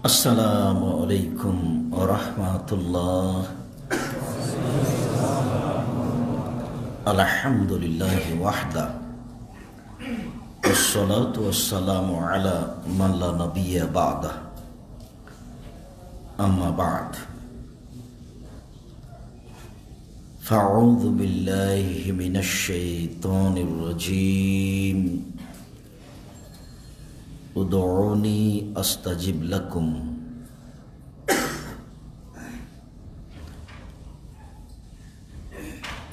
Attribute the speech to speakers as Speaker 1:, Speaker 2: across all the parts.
Speaker 1: আসসালামু আলাইকুম ওয়া রাহমাতুল্লাহ। আলহামদুলিল্লাহি ওয়াহদা ওয়াসসালাতু ওয়াসসালামু আলা মান লা নাবিয়্যা বা'দা। আম্মা বা'দ। ফাআউযু বিল্লাহি মিনাশ শাইতানির রাজীম। উদউনি আস্তাজিব লাকুম।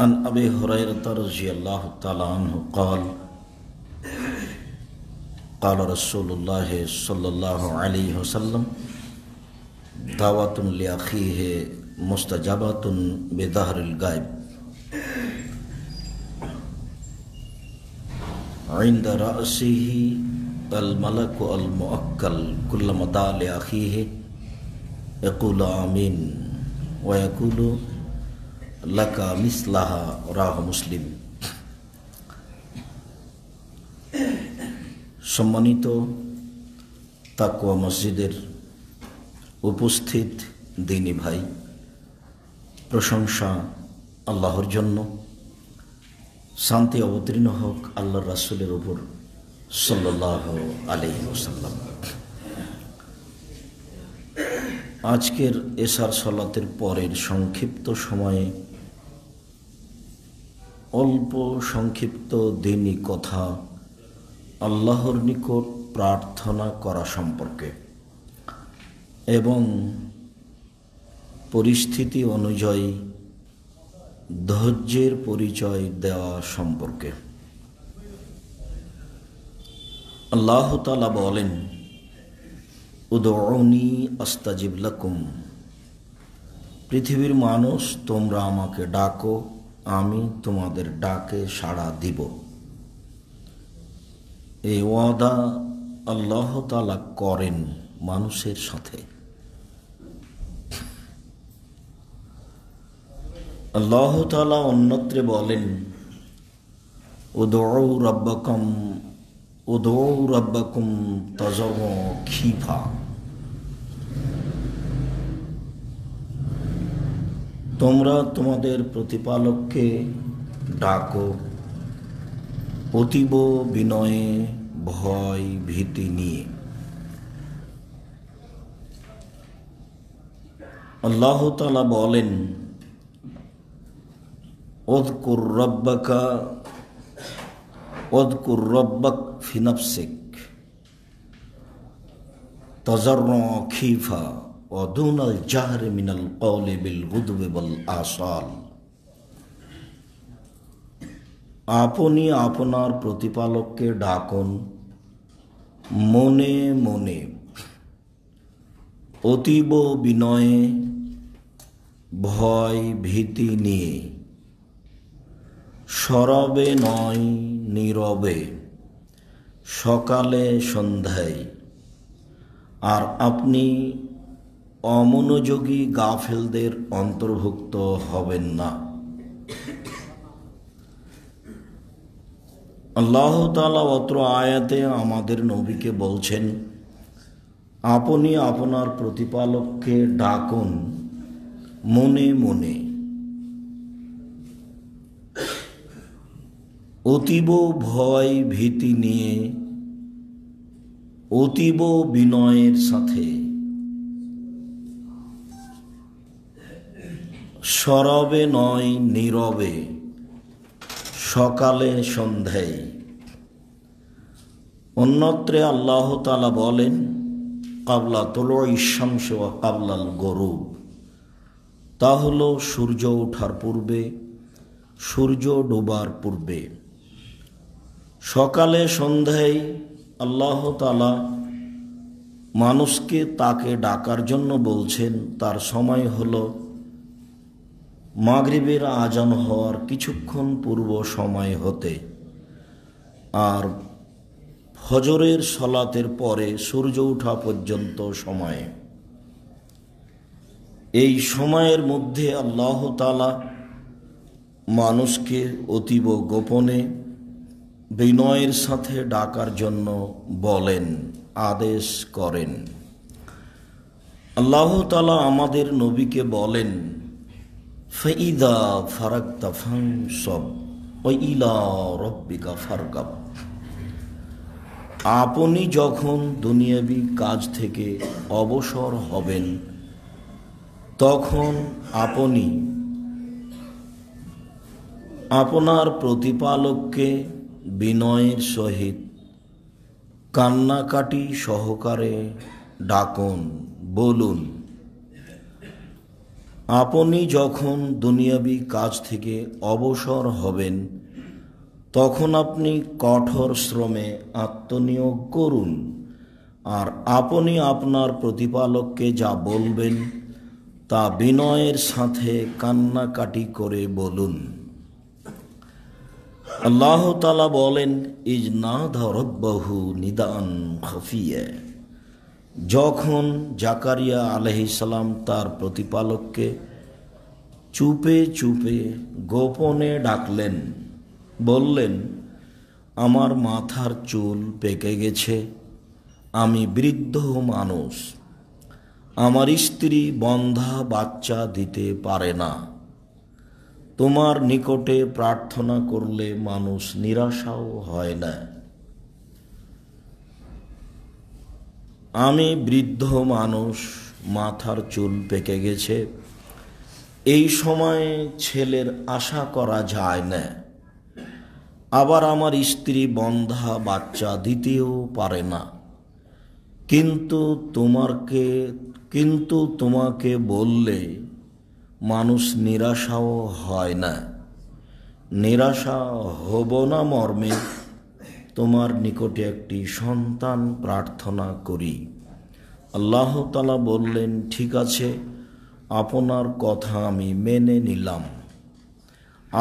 Speaker 1: عن أبي هريرة رضي الله تعالى عنه قال قال رسول الله صلى الله عليه وسلم دعوة لأخيه مستجابة بظهر الغيب عند رأسه الملك المؤكل كلما دعا لأخيه يقول آمين ويقول লাকা মিসলাহা রাহু মুসলিম। সম্মানিত তাকওয়া মসজিদের উপস্থিত দ্বীনী ভাই, প্রশংসা আল্লাহর জন্য, শান্তি অবতীর্ণ হোক আল্লাহর রাসূলের উপর সাল্লাল্লাহু আলাইহি ওয়াসাল্লাম। আজকের এশার সালাতের পরের সংক্ষিপ্ত সময়ে অল্প সংক্ষিপ্ত দ্বীনী কথা আল্লাহর নিকট প্রার্থনা করা সম্পর্কে এবং পরিস্থিতি অনুযায়ী ধৈর্যের পরিচয় দেওয়া সম্পর্কে। আল্লাহ তাআলা বলেন, উদউনি আস্তাজিব লাকুম। পৃথিবীর মানুষ, তোমরা আমাকে ডাকো, আমি তোমাদের ডাকে সাড়া দিব। এই ওয়াদা আল্লাহ তাআলা করেন মানুষের সাথে। আল্লাহ তাআলা অন্যত্রে বলেন, উদউ রাব্বাকুম তাজাররুআন খিফা। তোমরা তোমাদের প্রতিপালককে ডাকো অতীব বিনয়ে, ভয় ভীতি নিয়ে। আল্লাহ তাআলা বলেন, উযকুর রাব্বাক ফি নাফসিক তাজাররুআন খিফা ওয়া দুনাল জাহরি মিনাল কওলি বিল গুদবি ওয়াল আসাল। আপনি আপনার প্রতিপালককে ডাকুন মনে মনে, অতীব বিনয়ে, ভয় ভীতি নিয়ে, সরবে নয় নীরবে, সকালে সন্ধ্যায়। আর আপনি অমনোযোগী গাফেলদের অন্তর্ভুক্ত হবেন না। আল্লাহ তাআলা অত্র আয়াতে আমাদের নবীকে বলছেন, আপনি আপনার প্রতিপালককে ডাকুন মনে মনে, অতীব ভয় ভীতি নিয়ে, অতীব বিনয়ের সাথে, সরবে নয় নীরবে, সকালে সন্ধ্যায়। অন্যত্রে আল্লাহ তাআলা বলেন, কাবলা তুলুইশ শামসি ওয়া কাবলাল গুরুব। তা হলো সূর্য ওঠার পূর্বে, সূর্য ডোবার পূর্বে। সকালে সন্ধ্যায় আল্লাহ তাআলা মানুষকে তাকে ডাকার জন্য বলছেন। তার সময় হলো মাগরিবের আজান হওয়ার কিছুক্ষণ পূর্ব সময় হতে আর ফজরের সলাতের পরে সূর্য ওঠা পর্যন্ত সময়ে। এই সময়ের মধ্যে আল্লাহ তাআলা মানুষকে অতীব গোপনে বিনয়ের সাথে ডাকার জন্য বলেন, আদেশ করেন। আল্লাহ তাআলা আমাদের নবীকে বলেন, ফাইদা ফারাগতা ফানসব ওয়া ইলা রাব্বিকা ফারগাব। আপনি যখন দুনিয়াবি কাজ থেকে অবসর হবেন তখন আপনি আপনার প্রতিপালককে বিনয়ের সহিত কান্নাকাটি সহকারে ডাকুন, বলুন। আপনি যখন দুনিয়াবি কাজ থেকে অবসর হবেন তখন আপনি কঠোর শ্রমে আত্মনিয়োগ করুন, আর আপনি আপনার প্রতিপালককে যা বলবেন তা বিনয়ের সাথে কান্নাকাটি করে বলুন। আল্লাহ তাআলা বলেন, ইজনাদা রাব্বাহু নিদান খাফিয়া। যখন জাকারিয়া আলাইহিস সালাম তার প্রতিপালককে চুপে চুপে গোপনে ডাকলেন, বললেন, আমার মাথার চুল পেকে গেছে, আমি বৃদ্ধ মানুষ, আমার স্ত্রী বন্ধা বাচ্চা দিতে পারে না, তোমার নিকটে প্রার্থনা করলে মানুষ নিরাশাও হয় না। আমি বৃদ্ধ মানুষ, মাথার চুল পেকে গেছে, এই সময়ে ছেলের আশা করা যায় না, আবার আমার স্ত্রী বন্ধা বাচ্চা দিতেও পারে না, কিন্তু তোমাকে বললে মানুষ নিরাশাও হয় না। নিরাশা হব না মর্মে তোমার নিকটে একটি সন্তান প্রার্থনা করি। আল্লাহ তাআলা বললেন, ঠিক আছে, আপনার কথা আমি মেনে নিলাম,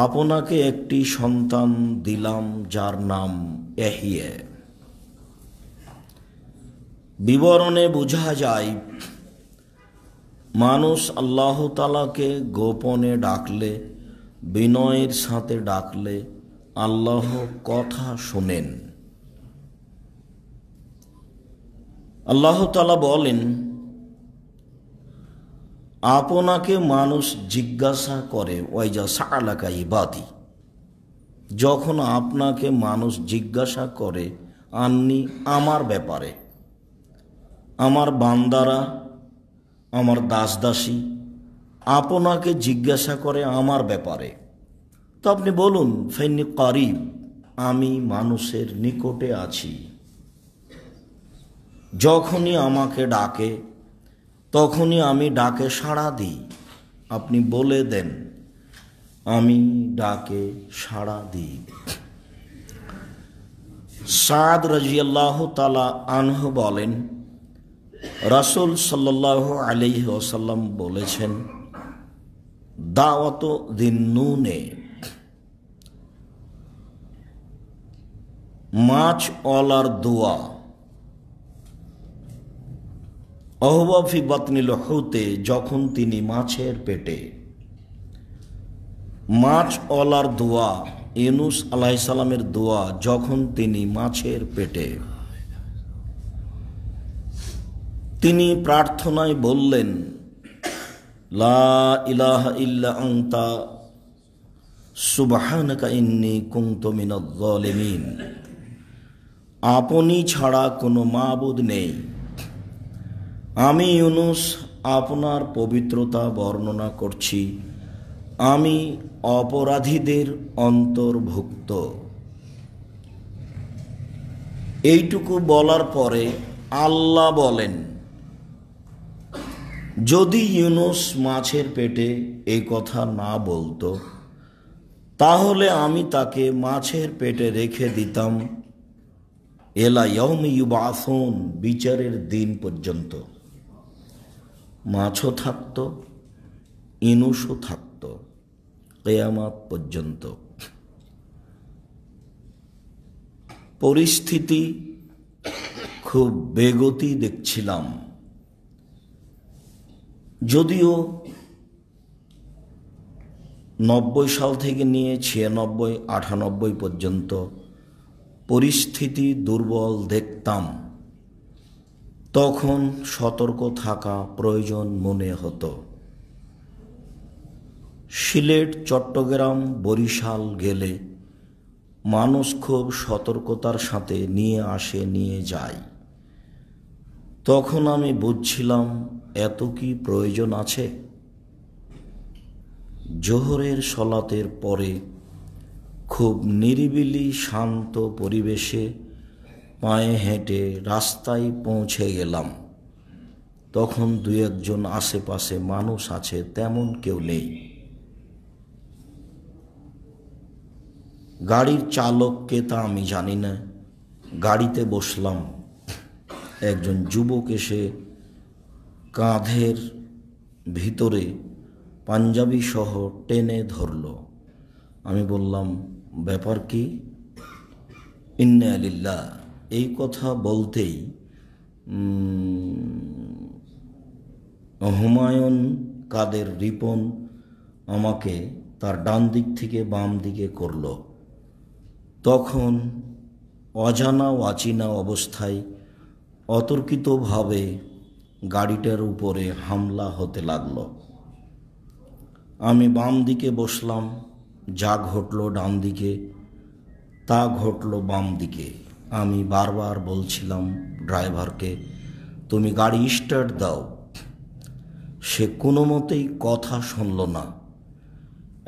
Speaker 1: আপনাকে একটি সন্তান দিলাম যার নাম ইয়াহইয়া। বিবরণে বোঝা যায়, মানুষ আল্লাহ তাআলাকে গোপনে ডাকলে, বিনয়ের সাথে ডাকলে আল্লাহ কথা শোনেন। আল্লাহ তাআলা বলেন, আপনাকে মানুষ জিজ্ঞাসা করে, ওয়াইজা সাআলাকা ইবাদি, যখন আপনাকে মানুষ জিজ্ঞাসা করে আন্নি, আমার ব্যাপারে, আমার বান্দারা, আমার দাসদাসী আপনাকে জিজ্ঞাসা করে আমার ব্যাপারে, তো আপনি বলুন, ফাইন্নী কারিব, আমি মানুষের নিকটে আছি। যখনই আমাকে ডাকে তখনই আমি ডাকে সাড়া দিই। আপনি বলে দেন, আমি ডাকে সাড়া দিই। সাদ রাদিয়াল্লাহু তাআলা আনহু বলেন, রাসূল সাল্লাল্লাহু আলাইহি ওয়াসাল্লাম বলেছেন, দাওয়াত দিন্নুনে, মাছ অলার দোয়া, অহওয়া ফি বাতনিল হুতে, যখন তিনি মাছের পেটে। মাছ অলার দোয়া, ইউনূস আলাইহিস সালামের দোয়া যখন তিনি মাছের পেটে। তিনি প্রার্থনায় বললেন, লা ইলাহা ইল্লা আনতা সুবহানাকা ইন্নী কুনতু মিনাজ জালিমিন। আপনি ছাড়া কোনো মাবুদ নেই, আমি ইউনূস আপনার পবিত্রতা বর্ণনা করছি, আমি অপরাধীদের অন্তর্ভুক্ত। এইটুকু বলার পরে আল্লাহ বলেন, যদি ইউনূস মাছের পেটে এই কথা না বলতো তাহলে আমি তাকে মাছের পেটে রেখে দিতাম এলা ইয়াউমি ইউবাসুন, বিচারের দিন পর্যন্ত। মাছও থাকত, ইউনূসও থাকত, কিয়ামত পর্যন্ত। পরিস্থিতি খুব বেগতি দেখছিলাম, যদিও 90 সাল থেকে নিয়ে 96, 98 পর্যন্ত পরিস্থিতি দুর্বল দেখতাম, তখন সতর্ক থাকা প্রয়োজন মনে হতো। সিলেট, চট্টগ্রাম, বরিশাল গেলে মানুষ খুব সতর্কতার সাথে নিয়ে আসে, নিয়ে যায়। তখন আমি বুঝছিলাম এত কি প্রয়োজন আছে। জোহরের সলাতের পরে খুব নিরিবিলি শান্ত পরিবেশে পায়ে হেঁটে রাস্তায় পৌঁছে গেলাম। তখন দুই একজন আশেপাশে মানুষ আছে, তেমন কেউ নেই। গাড়ির চালককে তা আমি জানি না। গাড়িতে বসলাম। একজন যুবক এসে কাঁধের ভিতরে পাঞ্জাবি সহ টেনে ধরল। আমি বললাম, ব্যাপার কি? ইন্না লিল্লাহ। এই কথা বলতেই হুমায়ুন কাদের রিপন আমাকে তার ডান দিক থেকে বাম দিকে করল। তখন অজানা অচেনা অবস্থায় অতর্কিতভাবে গাড়িটার উপরে হামলা হতে লাগল। আমি বাম দিকে বসলাম। যা ঘটল ডান দিকে, তা ঘটল বাম দিকে। আমি বারবার বলছিলাম ড্রাইভারকে, তুমি গাড়ি স্টার্ট দাও। সে কোনো মতেই কথা শুনল না।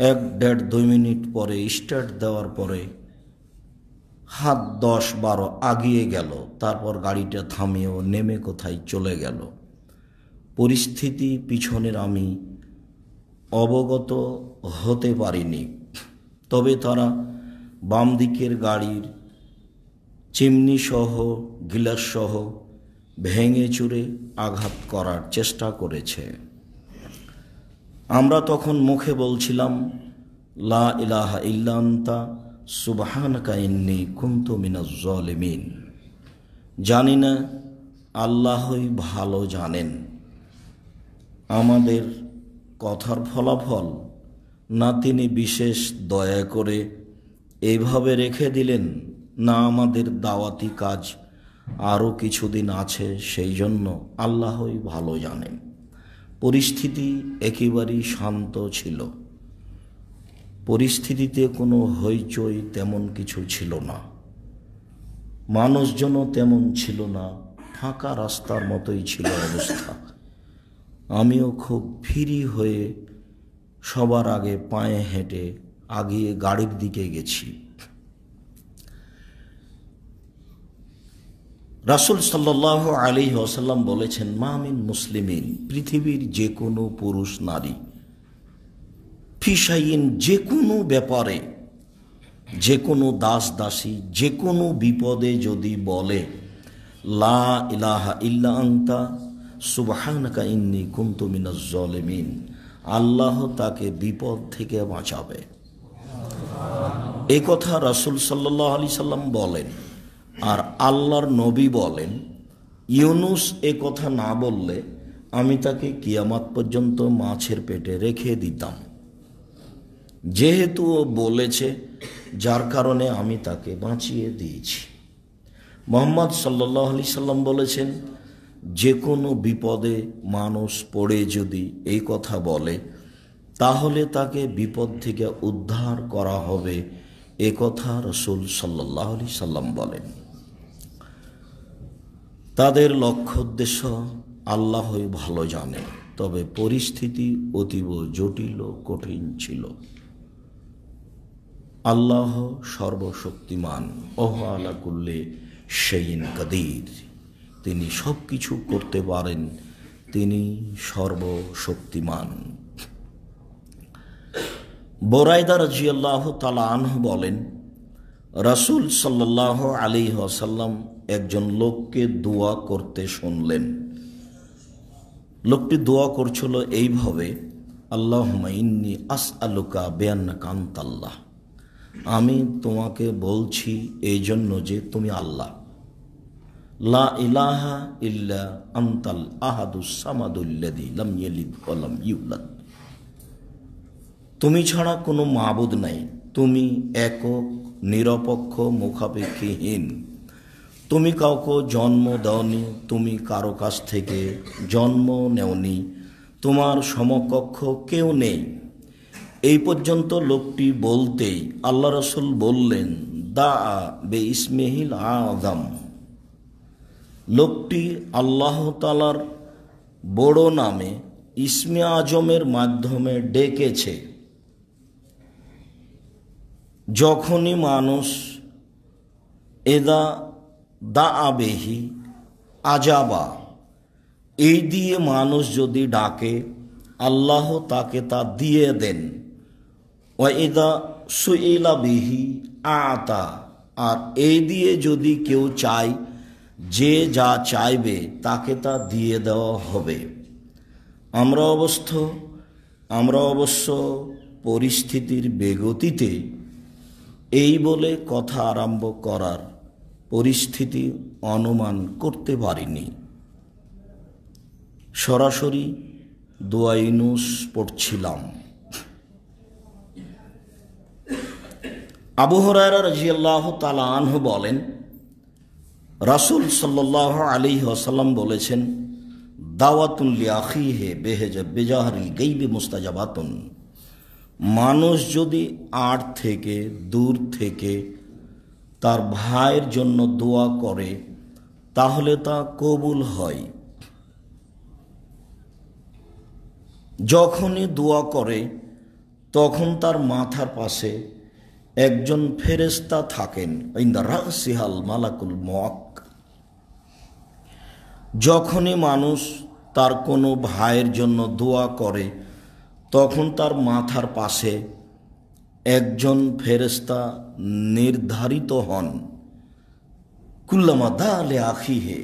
Speaker 1: 1-1.5-2 মিনিট পরে স্টার্ট দেওয়ার পরে হাত 10-12 আগিয়ে গেল। তারপর গাড়িটা থামিয়েও নেমে কোথায় চলে গেল। পরিস্থিতি পিছনের আমি অবগত হতে পারিনি। তবে তারা বাম দিকের গাড়ির চিমনি সহ গিলাস সহ ভেঙে চুরে আঘাত করার চেষ্টা করেছে। আমরা তখন মুখে বলছিলাম, লা ইলাহা ইল্লা আনতা সুবহানাকা ইন্নী কুনতু মিনাজ জালিমিন। জানি না, আল্লাহই ভালো জানেন আমাদের কথার ফলাফল, না তিনি বিশেষ দয়া করে এইভাবে রেখে দিলেন, না আমাদের দাওয়াতি কাজ আরও কিছুদিন আছে, সেই জন্য আল্লাহই ভালো জানেন। পরিস্থিতি একেবারেই শান্ত ছিল। পরিস্থিতিতে কোনো হইচই তেমন কিছু ছিল না। মানুষজনও তেমন ছিল না। ফাঁকা রাস্তার মতোই ছিল অবস্থা। আমিও খুব ফ্রি হয়ে সবার আগে পায়ে হেঁটে আগিয়ে গাড়ির দিকে গেছি। রাসূল সাল্লাল্লাহু আলাইহি ওয়াসাল্লাম বলেছেন, মা মিন মুসলিমিন, পৃথিবীর যে কোনো পুরুষ নারী, ফি শাইইন, যে কোনো ব্যাপারে, যে কোনো দাস দাসী, যে কোনো বিপদে যদি বলে লা ইলাহা ইল্লা আনতা সুবহানাকা ইন্নী কুনতু মিনাজ জালিমিন, আল্লাহ তাকে বিপদ থেকে বাঁচাবে। এই কথা রাসূল সাল্লাল্লাহু আলাইহি সাল্লাম বলেন। আর আল্লাহর নবী বলেন, ইউনুস এ কথা না বললে আমি তাকে কিয়ামত পর্যন্ত মাছের পেটে রেখে দিতাম। যেহেতু ও বলেছে, যার কারণে আমি তাকে বাঁচিয়ে দিয়েছি। মুহাম্মদ সাল্লাল্লাহু আলাইহি সাল্লাম বলেছেন, যে কোনো বিপদে মানুষ পড়ে যদি এই কথা বলে, তাহলে তাকে বিপদ থেকে উদ্ধার করা হবে। এ কথা রাসূল সাল্লাল্লাহু আলাইহি সাল্লাম বলেন। তাদের লক্ষ্য উদ্দেশ্য আল্লাহই ভালো জানে। তবে পরিস্থিতি অতীব জটিল ও কঠিন ছিল। আল্লাহ সর্বশক্তিমান, ওয়া আলা কুল্লি শাইইন কাদির। তিনি সব কিছু করতে পারেন, তিনি সর্বশক্তিমান। বুরাইদা রাদিয়াল্লাহু তাআলা আনহু বলেন, রাসূল সাল্লাল্লাহু আলাইহি ওয়াসাল্লাম একজন লোককে দোয়া করতে শুনলেন। লোকটি দোয়া করছিল এইভাবে, আল্লাহুম্মা ইন্নী আসআলুকা বিআন্নাকা আনতাল্লাহ। আমি তোমাকে বলছি এই জন্য যে তুমি আল্লাহ। লা ইলাহা ইল্লা আনতাল আহাদুস সামাদুল্লাযী লাম ইয়ালিদ ওয়া লাম ইউলাদ। তুমি ছাড়া কোনো মাবুদ নাই। তুমি একক, নিরপেক্ষ, মুখাপেক্ষীহীন। তুমি কাউকে জন্ম দাওনি, তুমি কারো কাছ থেকে জন্ম নেওনি, তোমার সমকক্ষ কেউ নেই। এই পর্যন্ত লোকটি বলতেই আল্লাহ রাসূল বললেন, দা বে ইসমিহিল আযম। লোকটি আল্লাহ তাআলার বড় নামে ইসমে আজমের মাধ্যমে ডেকেছে। যখনই মানুষ এদা দা আবেহি আজাবা, এই দিয়ে মানুষ যদি ডাকে আল্লাহ তাকে তা দিয়ে দেন। ও এদা সুইলা বিহি আতা, আর এই দিয়ে যদি কেউ চায়, যে যা চাইবে তাকে তা দিয়ে দেওয়া হবে। আমরা অবশ্য পরিস্থিতির বেগতিতে এই বলে কথা আরম্ভ করার পরিস্থিতি অনুমান করতে পারিনি। সরাসরি দোয়া ইউনুস পড়ছিলাম। আবু হুরায়রা রাদিয়াল্লাহু তাআলা আনহু বলেন, রাসূল সাল্লাল্লাহু আলাইহি ওয়াসাল্লাম বলেছেন, দাওয়াতুন লিআখিহি বেজাহরিল গায়বি মুস্তাজাবাতুন। মানুষ যদি আড় থেকে দূর থেকে তার ভাইয়ের জন্য দোয়া করে তাহলে তা কবুল হয়। যখনই দোয়া করে তখন তার মাথার পাশে একজন ফেরেশতা থাকেন, ইনদা রাসিহাল মালাকুল মওয়াক। যখনই মানুষ তার কোনো ভাইয়ের জন্য দোয়া করে তখন তার মাথার পাশে একজন ফেরেশতা নির্ধারিত হন। কুল্লামা দা লে আখিহে,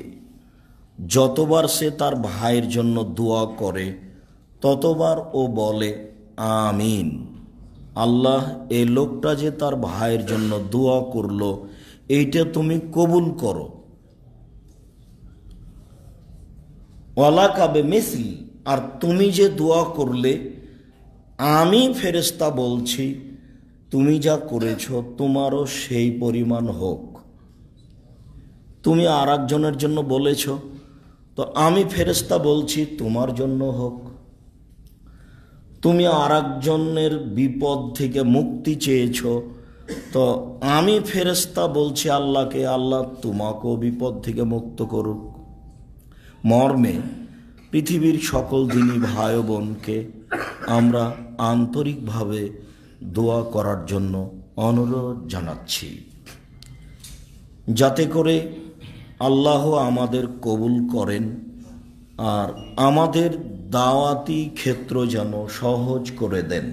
Speaker 1: যতবার সে তার ভাইয়ের জন্য দোয়া করে ততবার ও বলে আমিন। আল্লাহ, এই লোকটা যে তার ভাইয়ের জন্য দোয়া করলো এইটা তুমি কবুল করো। ওয়ালা কাবে মিসলি, আর তুমি যে দোয়া করলে আমি ফেরেশতা বলছি তুমি যা করেছ তোমারও সেই পরিমাণ হোক। তুমি আর একজনের জন্য বলেছ, তো আমি ফেরেশতা বলছি তোমার জন্য হোক। তুমি আর একজনের বিপদ থেকে মুক্তি চেয়েছ, তো আমি ফেরেশতা বলছি আল্লাহকে, আল্লাহ তোমাকেও বিপদ থেকে মুক্ত করুক। মর্মে পৃথিবীর সকল দিনী ভাই বোনকে আমরা আন্তরিকভাবে দোয়া করার জন্য অনুরোধ জানাচ্ছি, যাতে করে আল্লাহ আমাদের কবুল করেন আর আমাদের দাওয়াতি ক্ষেত্র যেন সহজ করে দেন।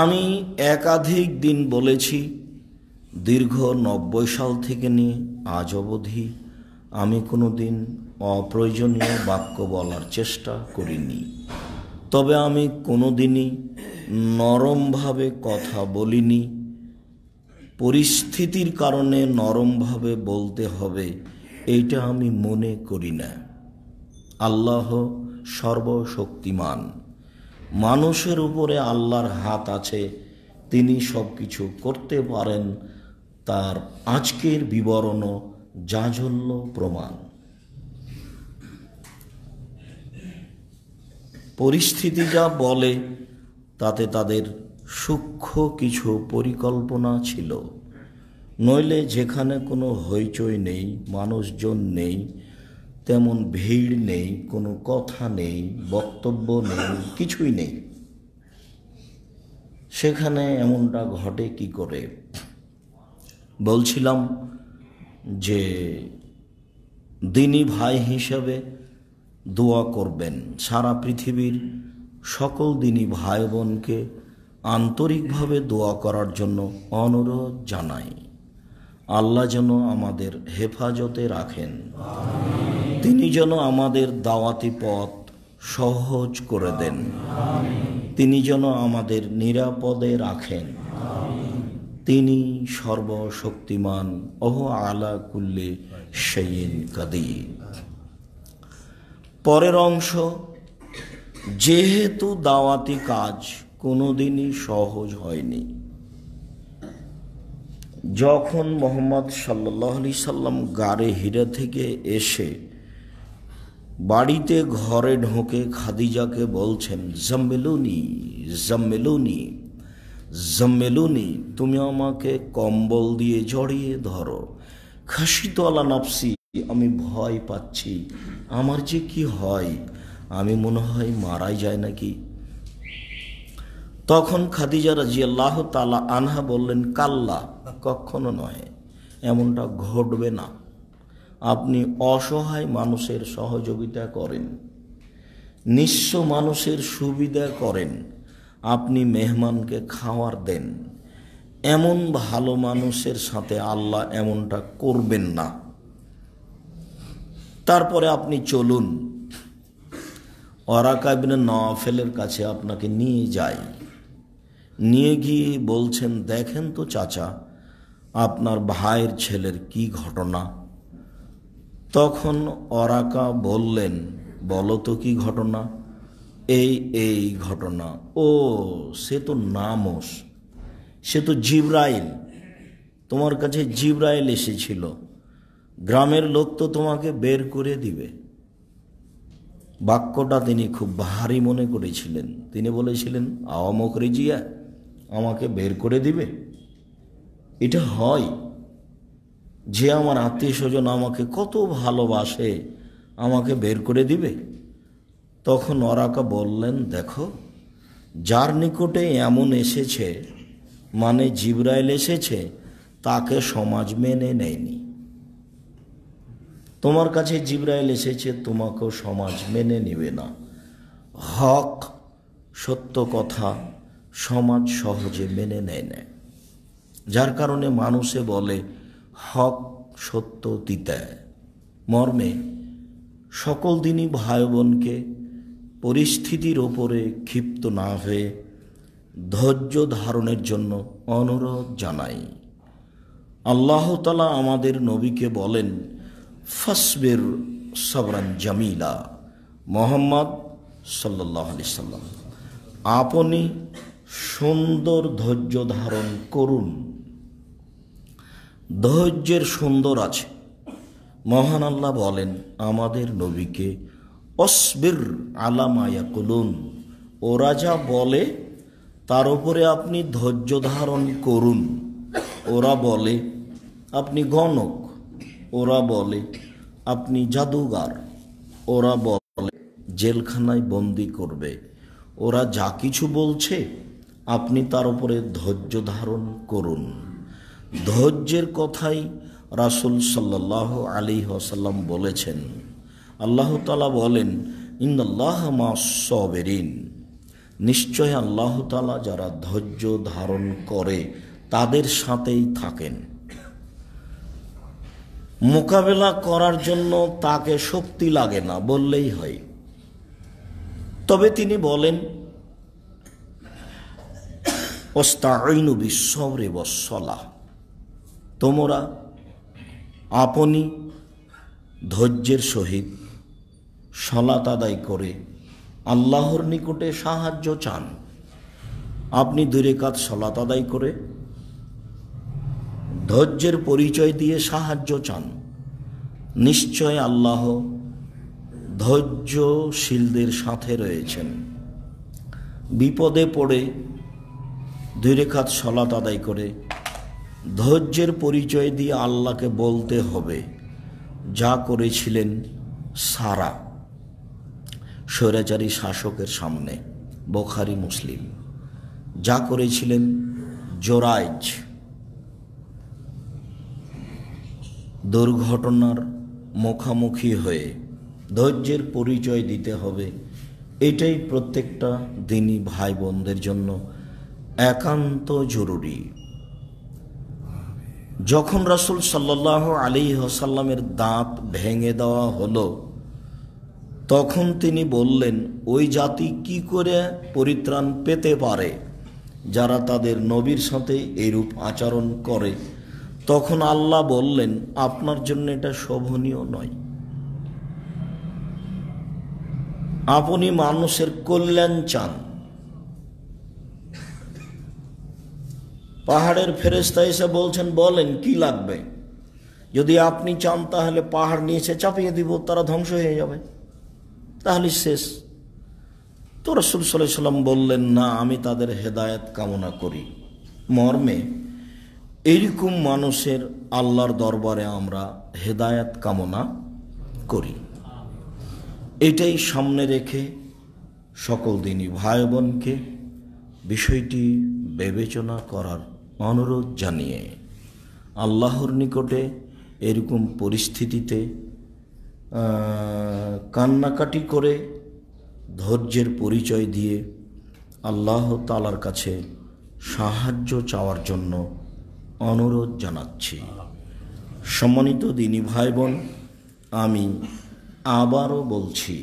Speaker 1: আমি একাধিক দিন বলেছি, দীর্ঘ 90 সাল থেকে নিয়ে আজ অবধি আমি কোনো দিন অপ্রয়োজনীয় বাক্য বলার চেষ্টা করিনি। তবে আমি কোনো দিনই নরমভাবে কথা বলিনি। পরিস্থিতির কারণে নরমভাবে বলতে হবে এইটা আমি মনে করি না। আল্লাহ সর্বশক্তিমান, মানুষের উপরে আল্লাহর হাত আছে, তিনি সব কিছু করতে পারেন, তার আজকের বিবরণও জাজল্য প্রমাণ। পরিস্থিতি যা বলে তাতে তাদের সূক্ষ্ম কিছু পরিকল্পনা ছিল, নইলে যেখানে কোনো হইচই নেই, মানুষজন নেই, তেমন ভিড় নেই, কোনো কথা নেই, বক্তব্য নেই, কিছুই নেই, সেখানে এমনটা ঘটে কি করে? বলছিলাম যে দিনী ভাই হিসাবে দোয়া করবেন। সারা পৃথিবীর সকল দিনী ভাই বোনকে আন্তরিকভাবে দোয়া করার জন্য অনুরোধ জানাই। আল্লাহ যেন আমাদের হেফাজতে রাখেন, তিনি যেন আমাদের দাওয়াতি পথ সহজ করে দেন, তিনি যেন আমাদের নিরাপদে রাখেন। তিনি সর্বশক্তিমান, ওহ আলা কুল্লি শাইইন কাদির। পরের অংশ, যেহেতু দাওয়াতি কাজ কোনোদিনই সহজ হয়নি, যখন মোহাম্মদ সাল্লাল্লাহু আলাইহি সাল্লাম গারে হিরা থেকে এসে বাড়িতে ঘরে ঢোকে খাদিজাকে বলছেন, জাম্মিলুনি জাম্মিলুনি জাম্মিলুনি, তুমি আমাকে কম্বল দিয়ে জড়িয়ে ধরো। খাসিত আলা নাফসি, আমি ভয় পাচ্ছি, আমার যে কি হয়, আমি মনে হয় মারাই যায় নাকি। তখন খাদিজা রাদিয়াল্লাহু তাআলা আনহা বললেন, কাল্লা, কখনো নয়, এমনটা ঘটবে না। আপনি অসহায় মানুষের সহযোগিতা করেন, নিঃস্ব মানুষের সুবিধা করেন, আপনি মেহমানকে খাওয়ার দেন, এমন ভালো মানুষের সাথে আল্লাহ এমনটা করবেন না। তারপরে আপনি চলুন, ওয়ারাকা ইবনে নওফেলের কাছে আপনাকে নিয়ে যাই। নিয়ে গিয়ে বলছেন, দেখেন তো চাচা, আপনার ভাইয়ের ছেলের কি ঘটনা। তখন ওয়ারাকা বললেন, বলো তো কি ঘটনা। এই ঘটনা। ও, সে তো নামোস, সে তো জিবরাইল, তোমার কাছে জিবরাইল এসেছিল, গ্রামের লোক তো তোমাকে বের করে দিবে। বাক্যটা তিনি খুব ভারী মনে করেছিলেন। তিনি বলেছিলেন, আওয়ামক রিজিয়া, আমাকে বের করে দিবে? এটা হয় যে আমার আত্মীয় স্বজন আমাকে কত ভালোবাসে, আমাকে বের করে দিবে? তখন ওয়ারাকা বললেন, দেখো, যার নিকটে এমন এসেছে, মানে জিবরাইল এসেছে, তাকে সমাজ মেনে নেয়নি। তোমার কাছে জিবরাইল এসেছে, তোমাকেও সমাজ মেনে নেবে না। হক, সত্য কথা সমাজ সহজে মেনে নেয় না, যার কারণে মানুষে বলে হক সত্য তিতা। মর্মে সকল দিনই ভাই বোনকে পরিস্থিতির ওপরে ক্ষিপ্ত না হয়ে ধৈর্য ধারণের জন্য অনুরোধ জানাই। আল্লাহ তাআলা আমাদের নবীকে বলেন, ফাসবির সাবরান জামিলা। মুহাম্মদ সাল্লাল্লাহু আলাইহি সাল্লাম, আপনি সুন্দর ধৈর্য ধারণ করুন। ধৈর্যের সুন্দর আছে। মহান আল্লাহ বলেন আমাদের নবীকে, অসবির আলা মা ইয়াকুলুন, ওরা যা বলে তার উপরে আপনি ধৈর্য ধারণ করুন। ওরা বলে আপনি গণক, ওরা বলে আপনি জাদুগার, ওরা বলে জেলখানায় বন্দি করবে, ওরা যা কিছু বলছে আপনি তার উপরে ধৈর্য ধারণ করুন। ধৈর্যের কথাই রাসূল সাল্লাল্লাহু আলাইহি ওয়াসাল্লাম বলেছেন। আল্লাহ তাআলা বলেন, ইন্নাল্লাহা মা'আস সাবিরিন, নিশ্চয় আল্লাহ তাআলা যারা ধৈর্য ধারণ করে তাদের সাথেই থাকেন। মোকাবেলা করার জন্য তাকে শক্তি লাগে না বললেই হয়। তবে তিনি বলেন, ওয়াস্তাঈনু বিস-সাবরি ওয়াস-সালাহ, তোমরা আপনি ধৈর্যের সহিত সালাত আদায় করে আল্লাহর নিকটে সাহায্য চান। আপনি 2 রাকাত সালাত আদায় করে ধৈর্যের পরিচয় দিয়ে সাহায্য চান। নিশ্চয় আল্লাহ ধৈর্যশীলদের সাথে রয়েছেন। বিপদে পড়ে 2 রাকাত সালাত আদায় করে ধৈর্যের পরিচয় দিয়ে আল্লাহকে বলতে হবে, যা করেছিলেন সারা স্বৈরাচারী শাসকের সামনে, বুখারী মুসলিম, যা করেছিলেন জোরাইজ দুর্ঘটনার মুখোমুখি হয়ে ধৈর্যের পরিচয় দিতে হবে। এটাই প্রত্যেকটা দিনী ভাই বোনদের জন্য একান্ত জরুরি। যখন রাসূল সাল্লাল্লাহু আলাইহি ওয়াসাল্লামের দাঁত ভেঙে দেওয়া হলো, তখন তিনি বললেন, ওই জাতি কি করে পরিত্রাণ পেতে পারে যারা তাদের নবীর সাথে এরূপ আচরণ করে। তখন আল্লাহ বললেন, আপনার জন্য এটা শোভনীয় নয়। আপনি মানুষের কল্যাণ চান, পাহাড়ের ফেরেশতা এসে বলছেন, বলেন কি লাগবে? যদি আপনি চান তাহলে পাহাড় নিয়ে এসে চাপিয়ে দিব, তারা ধ্বংস হয়ে যাবে, তাহলে শেষ। তো রাসূল সাল্লাল্লাহু আলাইহি ওয়াসাল্লাম বললেন, না, আমি তাদের হেদায়েত কামনা করি। মর্মে এইরকম মানুষের আল্লাহর দরবারে আমরা হেদায়েত কামনা করি। এটাই সামনে রেখে সকল দিনী ভাই বোনকে বিষয়টি বিবেচনা করার অনুরোধ জানিয়ে আল্লাহর নিকটে এরকম পরিস্থিতিতে কান্নাকাটি করে ধৈর্যের পরিচয় দিয়ে আল্লাহ তাআলার কাছে সাহায্য চাওয়ার জন্য অনুরোধ জানাচ্ছি। সম্মানিত দিনী ভাই বোন, আমি আবারও বলছি,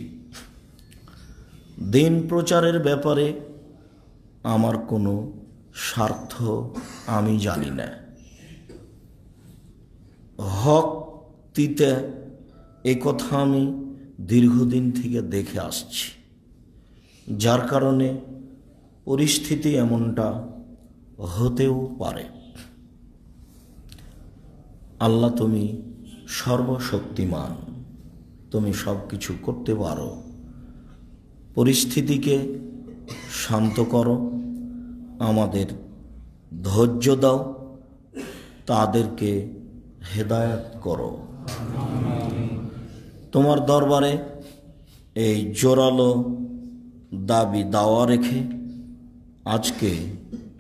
Speaker 1: দিন প্রচারের ব্যাপারে আমার কোনো স্বার্থ আমি জানি না। হক দিতে এ কথা আমি দীর্ঘদিন থেকে দেখে আসছি, যার কারণে পরিস্থিতি এমনটা হতেও পারে। আল্লাহ, তুমি সর্বশক্তিমান, তুমি সব কিছু করতে পারো। পরিস্থিতিকে শান্ত করো, আমাদের ধৈর্য দাও, তাদেরকে হেদায়েত করো। তোমার দরবারে এই জোরালো দাবি দাওয়া রেখে আজকে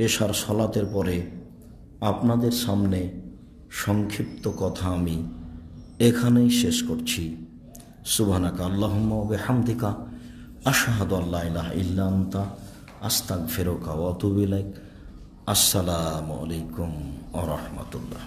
Speaker 1: এশার সালাতের পরে আপনাদের সামনে সংক্ষিপ্ত কথা আমি এখানেই শেষ করছি। সুবহানাকা আল্লাহুম্মা ওয়া বিহামদিকা আশহাদু আল্লা ইলাহা ইল্লা আনতা আস্তাগফিরুকা ওয়া আতুবু ইলাইক। আসসালামু আলাইকুম ওয়া রাহমাতুল্লাহ।